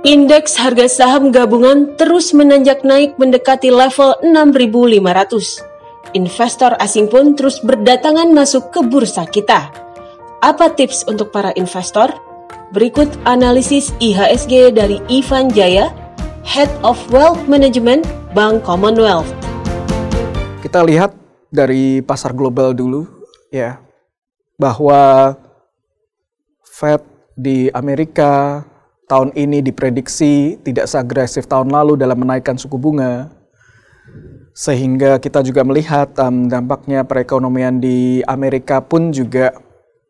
Indeks harga saham gabungan terus menanjak naik mendekati level 6.500. Investor asing pun terus berdatangan masuk ke bursa kita. Apa tips untuk para investor? Berikut analisis IHSG dari Ivan Jaya, Head of Wealth Management Bank Commonwealth. Kita lihat dari pasar global dulu ya, bahwa Fed di Amerika tahun ini diprediksi tidak seagresif tahun lalu dalam menaikkan suku bunga, sehingga kita juga melihat dampaknya perekonomian di Amerika pun juga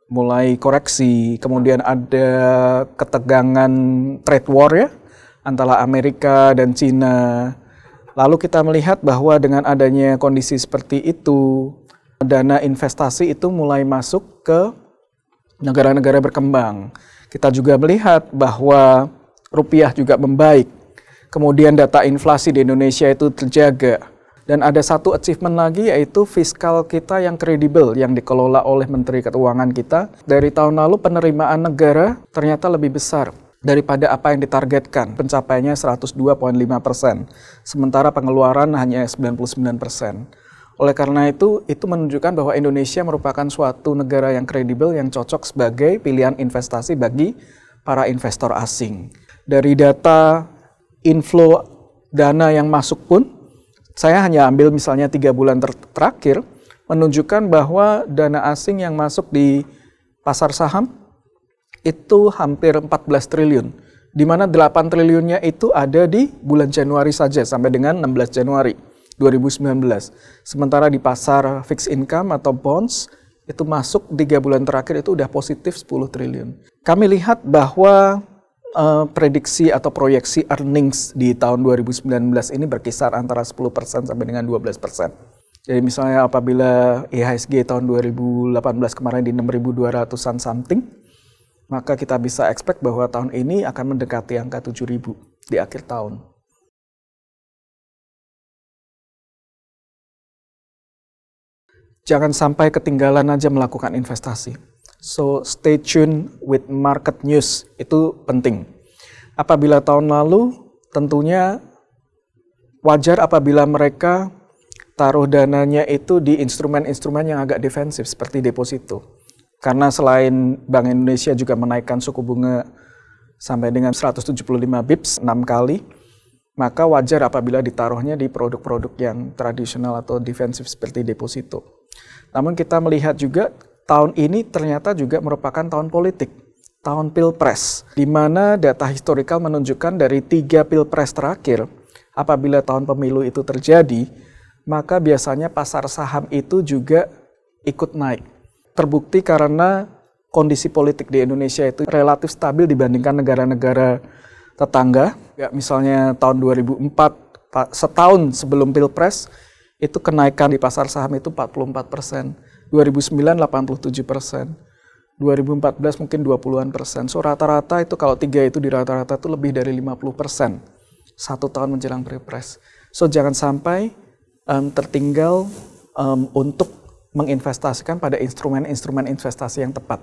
mulai koreksi. Kemudian ada ketegangan trade war ya antara Amerika dan Cina. Lalu kita melihat bahwa dengan adanya kondisi seperti itu, dana investasi itu mulai masuk ke negara-negara berkembang. Kita juga melihat bahwa rupiah juga membaik. Kemudian data inflasi di Indonesia itu terjaga. Dan ada satu achievement lagi, yaitu fiskal kita yang kredibel yang dikelola oleh Menteri Keuangan kita. Dari tahun lalu penerimaan negara ternyata lebih besar daripada apa yang ditargetkan. Pencapaiannya 102,5%. Sementara pengeluaran hanya 99%. Oleh karena itu menunjukkan bahwa Indonesia merupakan suatu negara yang kredibel yang cocok sebagai pilihan investasi bagi para investor asing. Dari data inflow dana yang masuk pun, saya hanya ambil misalnya 3 bulan terakhir, menunjukkan bahwa dana asing yang masuk di pasar saham itu hampir 14 triliun, di mana 8 triliunnya itu ada di bulan Januari saja sampai dengan 16 Januari. 2019. Sementara di pasar fixed income atau bonds itu masuk 3 bulan terakhir itu udah positif 10 triliun. Kami lihat bahwa prediksi atau proyeksi earnings di tahun 2019 ini berkisar antara 10% sampai dengan 12%. Jadi misalnya apabila IHSG tahun 2018 kemarin di 6.200-an something, maka kita bisa expect bahwa tahun ini akan mendekati angka 7.000 di akhir tahun. Jangan sampai ketinggalan aja melakukan investasi. So, stay tuned with market news, itu penting. Apabila tahun lalu, tentunya wajar apabila mereka taruh dananya itu di instrumen-instrumen yang agak defensif, seperti deposito. Karena selain Bank Indonesia juga menaikkan suku bunga sampai dengan 175 bips 6 kali, maka wajar apabila ditaruhnya di produk-produk yang tradisional atau defensif seperti deposito. Namun kita melihat juga tahun ini ternyata juga merupakan tahun politik, tahun pilpres, di mana data historikal menunjukkan dari 3 pilpres terakhir, apabila tahun pemilu itu terjadi, maka biasanya pasar saham itu juga ikut naik. Terbukti karena kondisi politik di Indonesia itu relatif stabil dibandingkan negara-negara tetangga. Ya, misalnya tahun 2004, setahun sebelum pilpres, itu kenaikan di pasar saham itu 44%, 2009 87%, 2014 mungkin 20-an%. So rata-rata itu kalau 3 itu di rata-rata itu lebih dari 50%, 1 tahun menjelang pilpres. So jangan sampai tertinggal untuk menginvestasikan pada instrumen-instrumen investasi yang tepat.